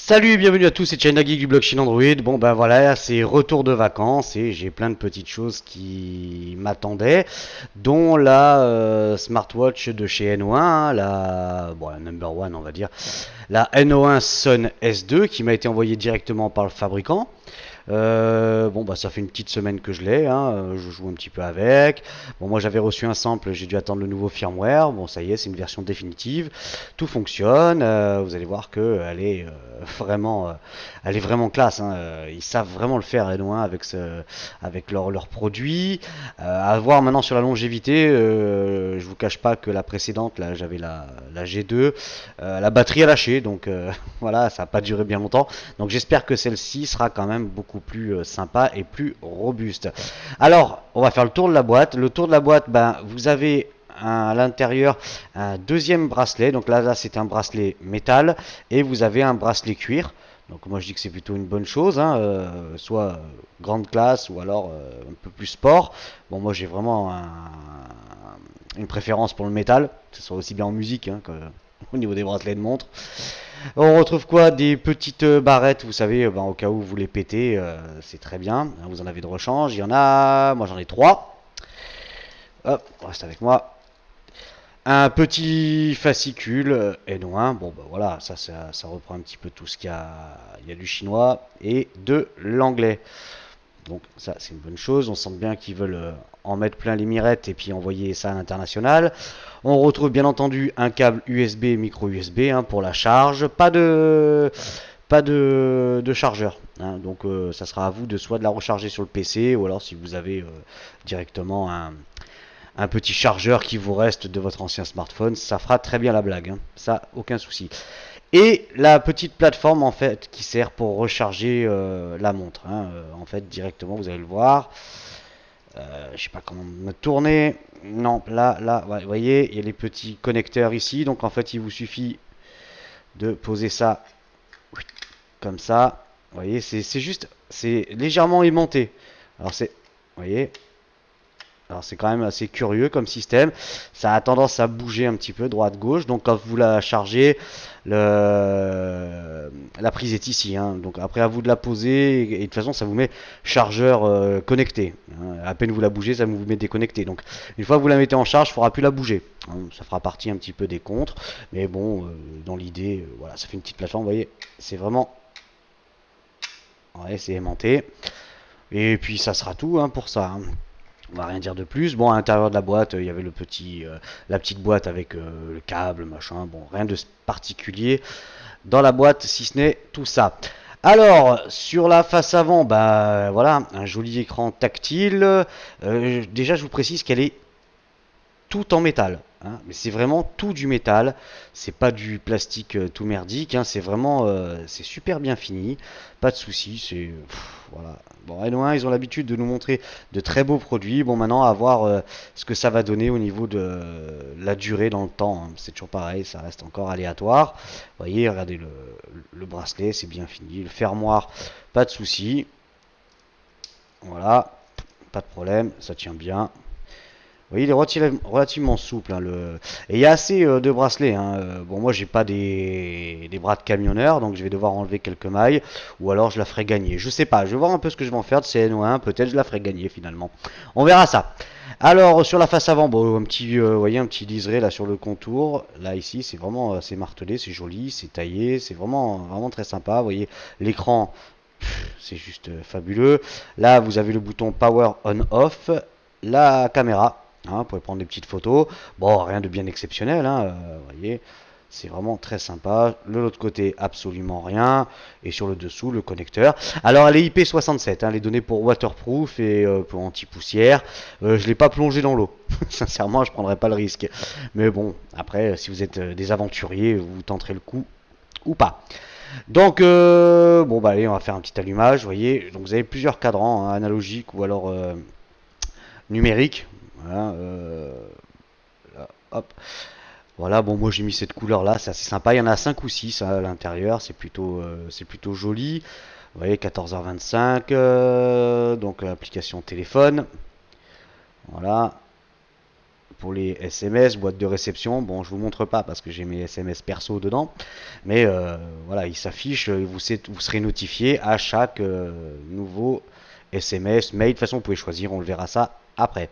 Salut et bienvenue à tous, c'est China Geek du blog Chine Android. Bon ben voilà, c'est retour de vacances et j'ai plein de petites choses qui m'attendaient, dont la smartwatch de chez NO1, la number one on va dire, la NO1 Sun S2 qui m'a été envoyée directement par le fabricant. Bon bah ça fait une petite semaine que je l'ai, hein, je joue un petit peu avec. Bon moi j'avais reçu un sample, j'ai dû attendre le nouveau firmware. Bon ça y est, c'est une version définitive, tout fonctionne. Vous allez voir que vraiment, elle est vraiment classe. Hein. Ils savent vraiment le faire les Noix avec leurs produits. À voir maintenant sur la longévité, je vous cache pas que la précédente, là j'avais la G2, la batterie a lâché, donc voilà, ça n'a pas duré bien longtemps. Donc j'espère que celle-ci sera quand même beaucoup plus sympa et plus robuste. Alors, on va faire le tour de la boîte. Le tour de la boîte, ben, vous avez à l'intérieur un deuxième bracelet. Donc là c'est un bracelet métal et vous avez un bracelet cuir. Donc moi je dis que c'est plutôt une bonne chose, hein, soit grande classe ou alors un peu plus sport. Bon moi j'ai vraiment une préférence pour le métal, que ce soit aussi bien en musique hein, qu'au niveau des bracelets de montre. On retrouve quoi? Des petites barrettes, vous savez, ben, au cas où vous les pétez, c'est très bien. Vous en avez de rechange. Il y en a, moi j'en ai trois. Hop, reste avec moi. Un petit fascicule et non un. Bon, ben voilà, ça reprend un petit peu tout ce qu'il y a. Il y a du chinois et de l'anglais. Donc ça, c'est une bonne chose. On sent bien qu'ils veulent en mettre plein les mirettes et puis envoyer ça à l'international. On retrouve bien entendu un câble USB, micro USB hein, pour la charge. Pas de chargeur. Hein. Donc ça sera à vous de soit de la recharger sur le PC ou alors si vous avez directement un petit chargeur qui vous reste de votre ancien smartphone, ça fera très bien la blague. Hein. Ça, aucun souci. Et la petite plateforme en fait qui sert pour recharger la montre. Hein. En fait, directement, vous allez le voir. Je sais pas comment me tourner. Non, là, ouais, vous voyez, il y a les petits connecteurs ici. Donc en fait, il vous suffit de poser ça comme ça. Vous voyez, c'est juste, c'est légèrement aimanté. Alors c'est, vous voyez, alors c'est quand même assez curieux comme système. Ça a tendance à bouger un petit peu droite-gauche. Donc quand vous la chargez, la prise est ici. Hein. Donc après à vous de la poser. Et de toute façon ça vous met chargeur connecté. Hein. À peine vous la bougez, ça vous met déconnecté. Donc une fois que vous la mettez en charge, il ne faudra plus la bouger. Hein. Ça fera partie un petit peu des contres. Mais bon, dans l'idée, voilà, ça fait une petite plateforme. Vous voyez, c'est vraiment... Ouais, c'est aimanté. Et puis ça sera tout hein, pour ça. Hein. On va rien dire de plus. Bon, à l'intérieur de la boîte, il y avait la petite boîte avec le câble, machin. Bon, rien de particulier dans la boîte, si ce n'est tout ça. Alors, sur la face avant, bah voilà, un joli écran tactile. Déjà, je vous précise qu'elle est tout en métal. Hein, mais c'est vraiment tout du métal. C'est pas du plastique tout merdique. Hein, c'est vraiment, c'est super bien fini. Pas de soucis. C'est voilà. Bon, N1, ils ont l'habitude de nous montrer de très beaux produits. Bon, maintenant, à voir ce que ça va donner au niveau de la durée dans le temps. Hein. C'est toujours pareil, ça reste encore aléatoire. Vous voyez, regardez le bracelet, c'est bien fini. Le fermoir, pas de soucis. Voilà, pas de problème, ça tient bien. Vous voyez, il est relativement souple. Hein, et il y a assez de bracelets. Hein. Bon, moi, j'ai pas des bras de camionneur, donc je vais devoir enlever quelques mailles, ou alors je la ferai gagner. Je sais pas, je vais voir un peu ce que je vais en faire de CNO1. Peut-être je la ferai gagner finalement. On verra ça. Alors, sur la face avant, bon, vous voyez, un petit liseré là sur le contour. Là, ici, c'est vraiment, c'est martelé, c'est joli, c'est taillé, c'est vraiment très sympa. Vous voyez, l'écran, c'est juste fabuleux. Là, vous avez le bouton Power On/Off, la caméra. Hein, vous pouvez prendre des petites photos. Bon, rien de bien exceptionnel, hein, vous voyez. C'est vraiment très sympa. De l'autre côté, absolument rien. Et sur le dessous, le connecteur. Alors, elle est IP67. Hein, les données pour waterproof et pour anti-poussière. Je ne l'ai pas plongé dans l'eau. Sincèrement, je ne prendrais pas le risque. Mais bon, après, si vous êtes des aventuriers, vous tenterez le coup ou pas. Donc, bon, bah allez, on va faire un petit allumage. Vous voyez, donc vous avez plusieurs cadrans hein, analogiques ou alors numériques. Voilà, là, hop. Voilà, bon, moi j'ai mis cette couleur là, c'est assez sympa. Il y en a 5 ou 6 à l'intérieur, c'est plutôt joli. Vous voyez, 14h25, donc l'application téléphone. Voilà, pour les SMS, boîte de réception. Bon, je vous montre pas parce que j'ai mes SMS perso dedans, mais voilà, il s'affiche, vous serez notifié à chaque nouveau SMS, mail. De toute façon, vous pouvez choisir, on le verra ça après.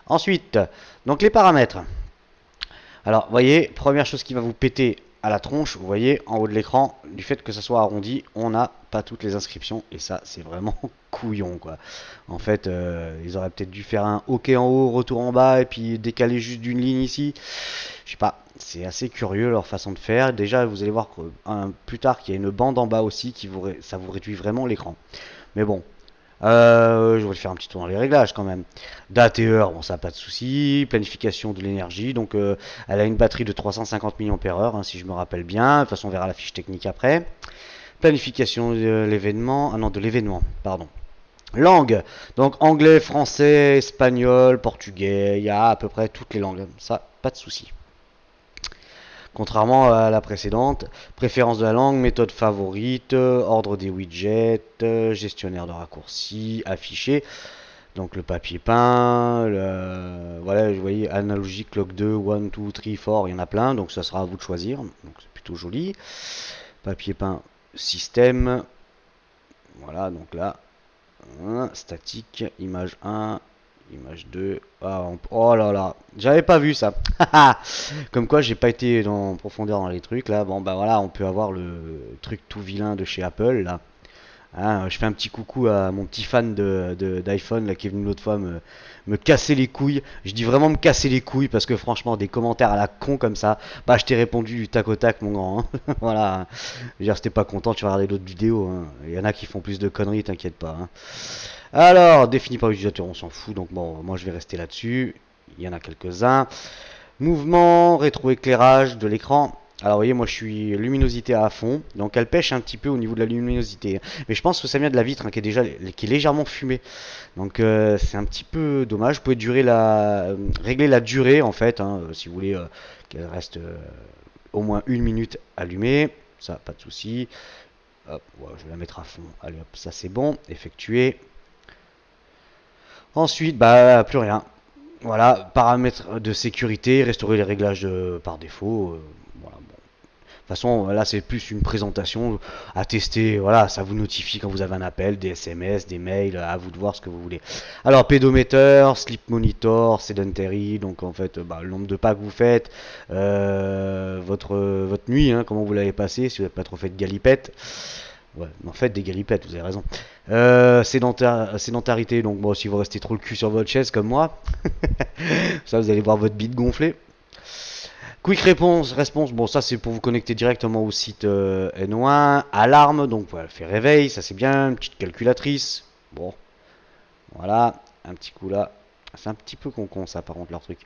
Ensuite, donc les paramètres. Alors, vous voyez, première chose qui va vous péter à la tronche, vous voyez, en haut de l'écran, du fait que ça soit arrondi, on n'a pas toutes les inscriptions, et ça, c'est vraiment couillon, quoi. En fait, ils auraient peut-être dû faire un OK en haut, retour en bas, et puis décaler juste d'une ligne ici. Je sais pas, c'est assez curieux leur façon de faire. Déjà, vous allez voir que, plus tard qu'il y a une bande en bas aussi, ça vous réduit vraiment l'écran. Mais bon, je vais faire un petit tour dans les réglages quand même. Date et heure, bon ça pas de souci. Planification de l'énergie, donc elle a une batterie de 350 mAh hein, si je me rappelle bien. De toute façon on verra la fiche technique après. Planification de l'événement, ah non de l'événement, pardon. Langue, donc anglais, français, espagnol, portugais, il y a à peu près toutes les langues. Ça, pas de souci. Contrairement à la précédente, préférence de la langue, méthode favorite, ordre des widgets, gestionnaire de raccourcis, affiché. Donc le papier peint, voilà, vous voyez, analogique, log 2, 1, 2, 3, 4, il y en a plein, donc ça sera à vous de choisir. Donc c'est plutôt joli. Papier peint, système. Voilà, donc là, statique, image 1, image 2. Ah, oh là là, j'avais pas vu ça. Comme quoi, j'ai pas été en profondeur dans les trucs là. Bon, bah voilà, on peut avoir le truc tout vilain de chez Apple là. Hein, je fais un petit coucou à mon petit fan d'iPhone là qui est venu l'autre fois me casser les couilles. Je dis vraiment me casser les couilles parce que franchement des commentaires à la con comme ça, bah je t'ai répondu du tac au tac mon grand. Hein. Voilà. Je veux dire si t'es pas content tu vas regarder d'autres vidéos. Hein. Il y en a qui font plus de conneries, t'inquiète pas. Hein. Alors défini par l'utilisateur on s'en fout donc bon moi je vais rester là-dessus. Il y en a quelques-uns. Mouvement, rétroéclairage de l'écran. Alors vous voyez, moi je suis luminosité à fond, donc elle pêche un petit peu au niveau de la luminosité. Mais je pense que ça vient de la vitre hein, qui est légèrement fumée. Donc c'est un petit peu dommage. Vous pouvez régler la durée en fait, hein, si vous voulez qu'elle reste au moins 1 minute allumée. Ça, pas de souci. Hop, ouais, je vais la mettre à fond. Allez hop, ça c'est bon. Effectué. Ensuite, bah plus rien. Voilà, paramètres de sécurité, restaurer les réglages par défaut. Voilà, bon. De toute façon, là, c'est plus une présentation à tester. Voilà, ça vous notifie quand vous avez un appel, des SMS, des mails, à vous de voir ce que vous voulez. Alors, pédomètre, sleep monitor, sedentary, donc en fait, bah, le nombre de pas que vous faites, votre nuit, hein, comment vous l'avez passé, si vous n'avez pas trop fait de galipettes. Ouais, en fait, des galipettes, vous avez raison. Sédentarité, donc bon, si vous restez trop le cul sur votre chaise comme moi, ça vous allez voir votre bite gonfler. Quick response, bon ça c'est pour vous connecter directement au site N1. Alarme, donc voilà, fait réveil, ça c'est bien. Une petite calculatrice, bon, voilà, un petit coup là. C'est un petit peu con ça par contre leur truc.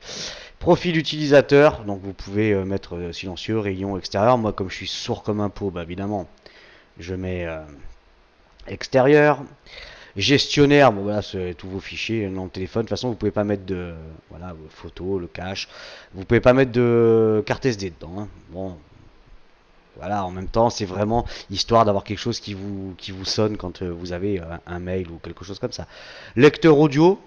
Profil utilisateur, donc vous pouvez mettre silencieux, rayon extérieur. Moi comme je suis sourd comme un pot, bah évidemment, je mets extérieur. Gestionnaire, bon voilà, c'est tous vos fichiers dans le téléphone. De toute façon, vous pouvez pas mettre de voilà, vos photos, le cache. Vous pouvez pas mettre de carte SD dedans. Hein. Bon, voilà, en même temps, c'est vraiment histoire d'avoir quelque chose qui vous sonne quand vous avez un mail ou quelque chose comme ça. Lecteur audio,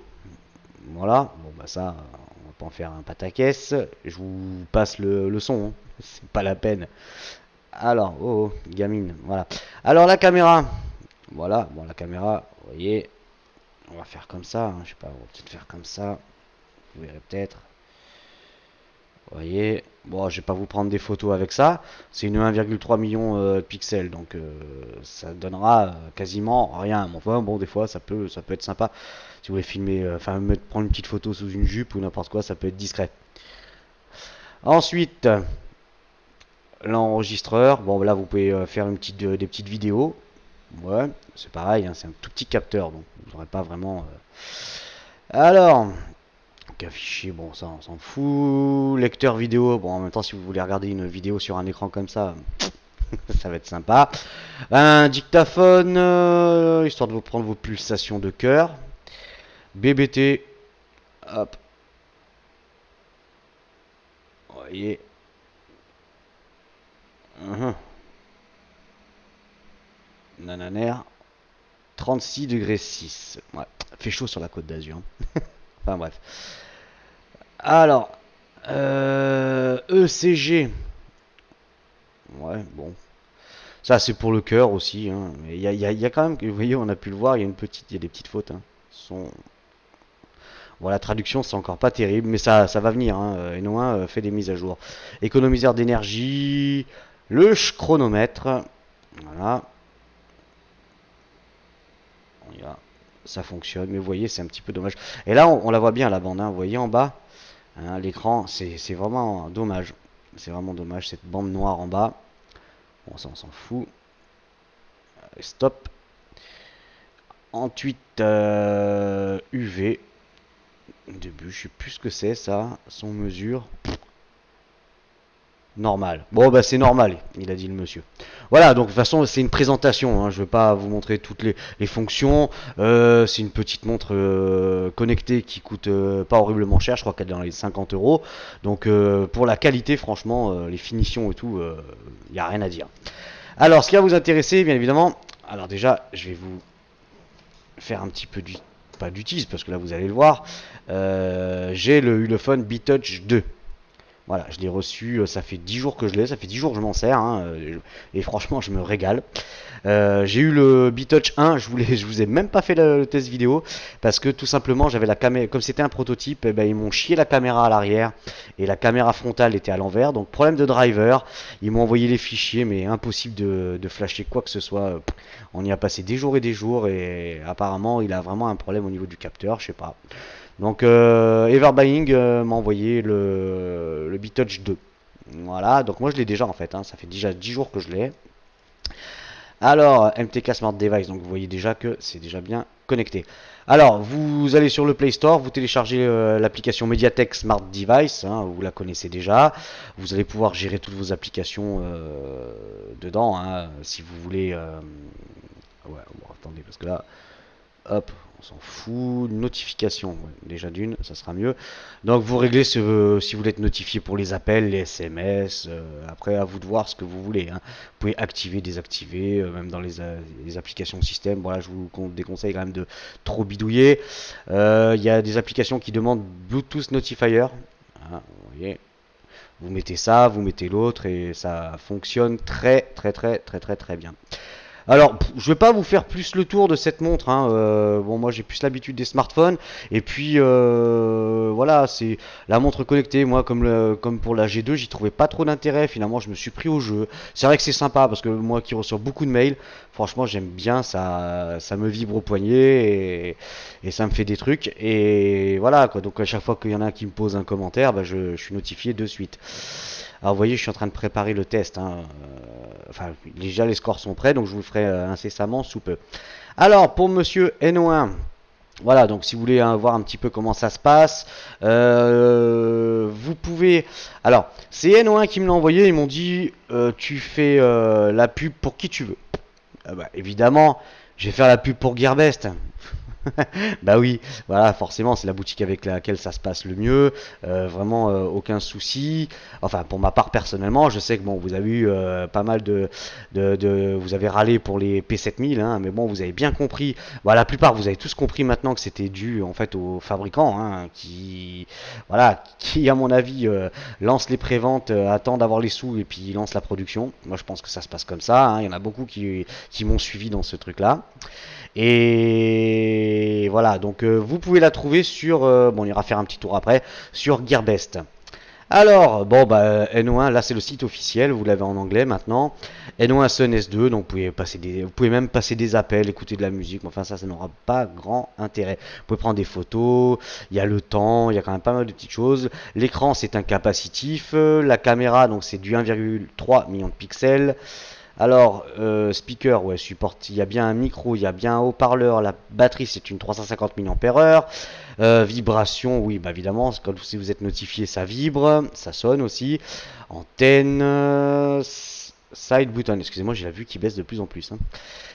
voilà, bon bah ça, on va pas en faire un pataquès. Je vous passe le son, hein. C'est pas la peine. Alors, oh, gamine, voilà. Alors la caméra, voilà, bon la caméra, vous voyez, on va faire comme ça, hein, je sais pas, on va peut-être faire comme ça, vous verrez peut-être. Vous voyez, bon, je vais pas vous prendre des photos avec ça, c'est une 1,3 million de pixels, donc ça donnera quasiment rien. Bon, enfin, bon, des fois, ça peut être sympa. Si vous voulez filmer, enfin, prendre une petite photo sous une jupe ou n'importe quoi, ça peut être discret. Ensuite, l'enregistreur, bon, là, vous pouvez faire des petites vidéos. Ouais, c'est pareil, hein, c'est un tout petit capteur, donc vous n'aurez pas vraiment. Alors, donc affiché, bon, ça on s'en fout. Lecteur vidéo, bon, en même temps, si vous voulez regarder une vidéo sur un écran comme ça, ça va être sympa. Un dictaphone, histoire de vous prendre vos pulsations de cœur. BBT, hop, vous voyez. 36 degrés 6. Ouais, fait chaud sur la côte d'Azur. Hein. Enfin bref. Alors, ECG. Ouais, bon. Ça, c'est pour le cœur aussi, hein. Mais il y a quand même, vous voyez, on a pu le voir, il y a des petites fautes, hein. Bon, la traduction, c'est encore pas terrible, mais ça va venir, hein. Eno1 fait des mises à jour. Économiseur d'énergie, le chronomètre. Voilà. On y va. Ça fonctionne, mais vous voyez, c'est un petit peu dommage. Et là, on la voit bien, la bande, hein. Vous voyez en bas, hein, l'écran, c'est vraiment dommage. C'est vraiment dommage, cette bande noire en bas. Bon, ça, on s'en fout. Stop. Ensuite, UV. Début, je sais plus ce que c'est ça. Son mesure. Normal. Bon, bah c'est normal, il a dit le monsieur. Voilà, donc de toute façon, c'est une présentation, hein. Je ne vais pas vous montrer toutes les fonctions. C'est une petite montre connectée qui coûte pas horriblement cher, je crois qu'elle est dans les 50 euros. Donc pour la qualité, franchement, les finitions et tout, il n'y a rien à dire. Alors, ce qui va vous intéresser, bien évidemment, alors déjà, je vais vous faire un petit peu du... pas du tease, parce que là, vous allez le voir. J'ai le Ulefone B-Touch 2. Voilà, je l'ai reçu, ça fait 10 jours que je l'ai, ça fait 10 jours que je m'en sers, hein, et franchement, je me régale. J'ai eu le B-Touch 1, je vous ai même pas fait le test vidéo, parce que tout simplement, j'avais la caméra, comme c'était un prototype, eh ben, ils m'ont chié la caméra à l'arrière, et la caméra frontale était à l'envers, donc problème de driver, ils m'ont envoyé les fichiers, mais impossible de flasher quoi que ce soit. On y a passé des jours, et apparemment, il a vraiment un problème au niveau du capteur, je sais pas. Donc Everbuying m'a envoyé le B-Touch 2. Voilà, donc moi je l'ai déjà en fait, hein. Ça fait déjà 10 jours que je l'ai. Alors, MTK Smart Device, donc vous voyez déjà que c'est déjà bien connecté. Alors, vous allez sur le Play Store, vous téléchargez l'application MediaTek Smart Device, hein, vous la connaissez déjà. Vous allez pouvoir gérer toutes vos applications dedans, hein, si vous voulez. Ouais, bon, attendez, parce que là, hop, on s'en fout. Notification, ouais, déjà d'une, ça sera mieux. Donc vous réglez si vous voulez être notifié pour les appels, les SMS. Après, à vous de voir ce que vous voulez, hein. Vous pouvez activer, désactiver, même dans les applications système. Voilà, je vous déconseille quand même de trop bidouiller. Il y a des applications qui demandent Bluetooth Notifier. Hein, vous voyez. Vous mettez ça, vous mettez l'autre et ça fonctionne très bien. Alors, je vais pas vous faire plus le tour de cette montre, hein. Bon, moi j'ai plus l'habitude des smartphones. Et puis, voilà, c'est la montre connectée. Moi, comme pour la G2, j'y trouvais pas trop d'intérêt. Finalement, je me suis pris au jeu. C'est vrai que c'est sympa parce que moi qui reçois beaucoup de mails, franchement, j'aime bien. Ça me vibre au poignet et ça me fait des trucs. Et voilà, quoi. Donc, à chaque fois qu'il y en a un qui me pose un commentaire, bah, je suis notifié de suite. Alors vous voyez, je suis en train de préparer le test, hein. Enfin, déjà les scores sont prêts, donc je vous le ferai incessamment sous peu. Alors, pour monsieur No1, voilà, donc si vous voulez hein, voir un petit peu comment ça se passe, vous pouvez... Alors, c'est No1 qui me l'a envoyé, ils m'ont dit, tu fais la pub pour qui tu veux. Bah, évidemment, je vais faire la pub pour Gearbest. Bah oui, voilà, forcément, c'est la boutique avec laquelle ça se passe le mieux. Vraiment, aucun souci. Enfin, pour ma part, personnellement, je sais que bon, vous avez eu pas mal vous avez râlé pour les P7000, hein, mais bon, vous avez bien compris. Bah, la plupart, vous avez tous compris maintenant que c'était dû en fait aux fabricants, hein, voilà, qui à mon avis lancent les préventes, attendent d'avoir les sous et puis lancent la production. Moi, je pense que ça se passe comme ça, hein. Il y en a beaucoup qui m'ont suivi dans ce truc-là. Et voilà, donc vous pouvez la trouver sur, bon on ira faire un petit tour après, sur Gearbest. Alors, bon bah No1, là c'est le site officiel, vous l'avez en anglais maintenant. No1 Sun S2, donc vous pouvez même passer des appels, écouter de la musique, mais enfin ça n'aura pas grand intérêt. Vous pouvez prendre des photos, il y a le temps, il y a quand même pas mal de petites choses. L'écran c'est un capacitif, la caméra donc c'est du 1,3 million de pixels. Alors, speaker, ouais, supporte. Il y a bien un micro, il y a bien un haut-parleur. La batterie, c'est une 350 mAh. Vibration, oui, bah évidemment, comme si vous êtes notifié, ça vibre, ça sonne aussi. Antenne, side button. Excusez-moi, j'ai la vue qui baisse de plus en plus, hein.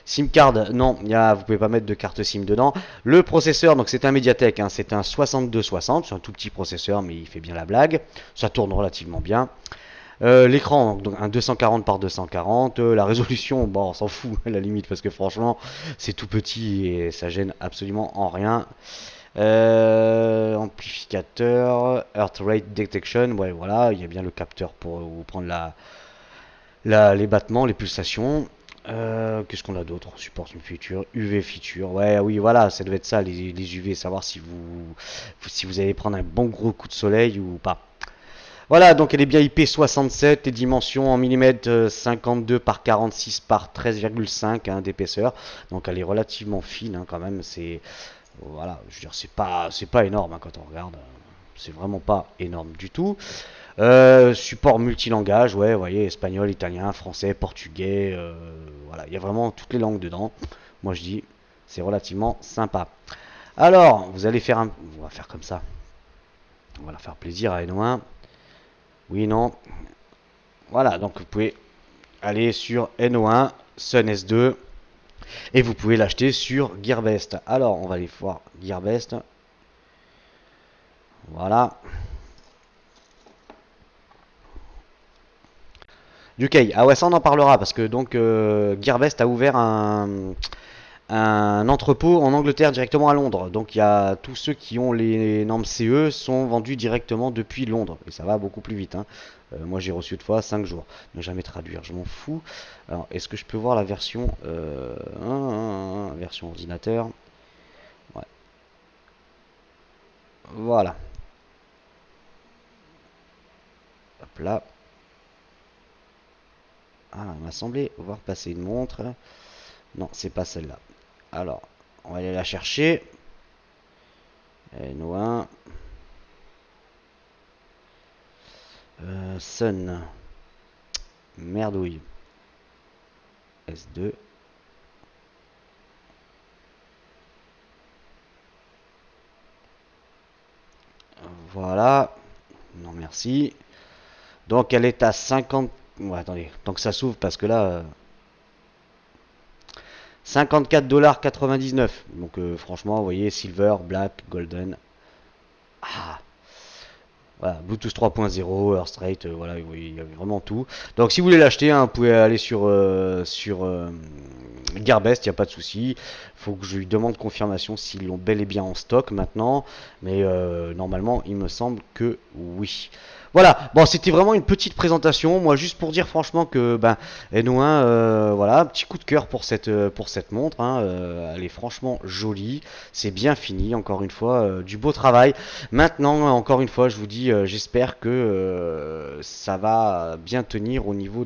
SIM card, non, vous pouvez pas mettre de carte SIM dedans. Le processeur, donc c'est un Mediatek, hein, c'est un 6260, c'est un tout petit processeur, mais il fait bien la blague. Ça tourne relativement bien. L'écran, donc un 240 par 240. La résolution, bon, on s'en fout à la limite parce que franchement, c'est tout petit et ça gêne absolument en rien. Amplificateur. indicateur, Earth Rate Detection, ouais voilà, il y a bien le capteur pour vous prendre les battements, les pulsations. Qu'est-ce qu'on a d'autre? Support une feature, UV feature, ouais oui voilà, ça devait être ça les UV, savoir si vous allez prendre un bon gros coup de soleil ou pas. Voilà, donc elle est bien IP67, les dimensions en millimètres 52 par 46 par 13,5 hein, d'épaisseur. Donc elle est relativement fine hein, quand même. C'est voilà, je veux dire c'est pas énorme hein, quand on regarde. C'est vraiment pas énorme du tout. Support multilangage, ouais, vous voyez, espagnol, italien, français, portugais, voilà, il y a vraiment toutes les langues dedans. Moi je dis, c'est relativement sympa. Alors, vous allez faire on va faire comme ça. On va leur faire plaisir à N1. Oui, non. Voilà, donc vous pouvez aller sur NO1, Sun S2, et vous pouvez l'acheter sur Gearbest. Alors, on va aller voir Gearbest. Voilà. UK. Ah ouais, ça on en parlera parce que donc Gearbest a ouvert un entrepôt en Angleterre directement à Londres. Donc il y a tous ceux qui ont les normes CE sont vendus directement depuis Londres. Et ça va beaucoup plus vite. Hein. Moi j'ai reçu une fois 5 jours. Ne jamais traduire, je m'en fous. Alors est-ce que je peux voir la version version ordinateur? Ouais. Voilà. Hop là. Ah, il m'a semblé voir passer une montre. Non, c'est pas celle-là. Alors, on va aller la chercher. No1. Sun. Merdouille. S2. Voilà. Non, merci. Donc, elle est à 50. Ouais, attendez. Tant que ça s'ouvre, parce que là. 54,99$. Donc, franchement, vous voyez, Silver, Black, Golden. Ah, voilà, Bluetooth 3.0, Earth Rate, voilà, il y avait vraiment tout. Donc si vous voulez l'acheter, hein, vous pouvez aller sur Gearbest, il n'y a pas de souci. Il faut que je lui demande confirmation s'ils l'ont bel et bien en stock maintenant. Mais normalement, il me semble que oui. Voilà, bon, c'était vraiment une petite présentation. Moi, juste pour dire franchement que ben, NO1, voilà, un petit coup de cœur pour cette montre. Hein, elle est franchement jolie. C'est bien fini, encore une fois, du beau travail. Maintenant, encore une fois, je vous dis, j'espère que ça va bien tenir au niveau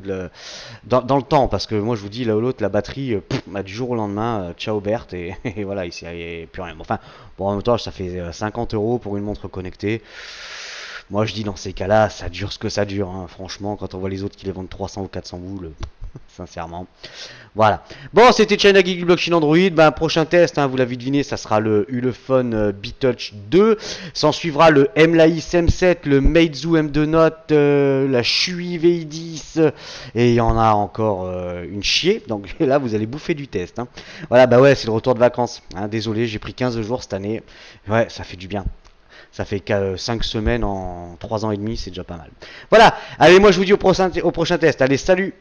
dans le temps, parce que moi, je vous dis, là ou l'autre, la batterie, du jour au lendemain, ciao Berthe, et voilà, il n'y a plus rien. Enfin, bon, en même temps, ça fait 50€ pour une montre connectée. Moi, je dis, dans ces cas-là, ça dure ce que ça dure. Hein. Franchement, quand on voit les autres qui les vendent 300 ou 400 boules, sincèrement. Voilà. Bon, c'était China Geek Blockchain Android. Ben, prochain test, hein, vous l'avez deviné, ça sera le Ulefone B-Touch 2. S'en suivra le M-Laïs M7, le Meizu M2 Note, la Shui VI10. Et il y en a encore une chier. Donc là, vous allez bouffer du test. Hein. Voilà, bah ouais, c'est le retour de vacances. Hein. Désolé, j'ai pris 15 jours cette année. Ouais, ça fait du bien. Ça fait 5 semaines en 3 ans et demi, c'est déjà pas mal. Voilà, allez, moi je vous dis au prochain test. Allez, salut!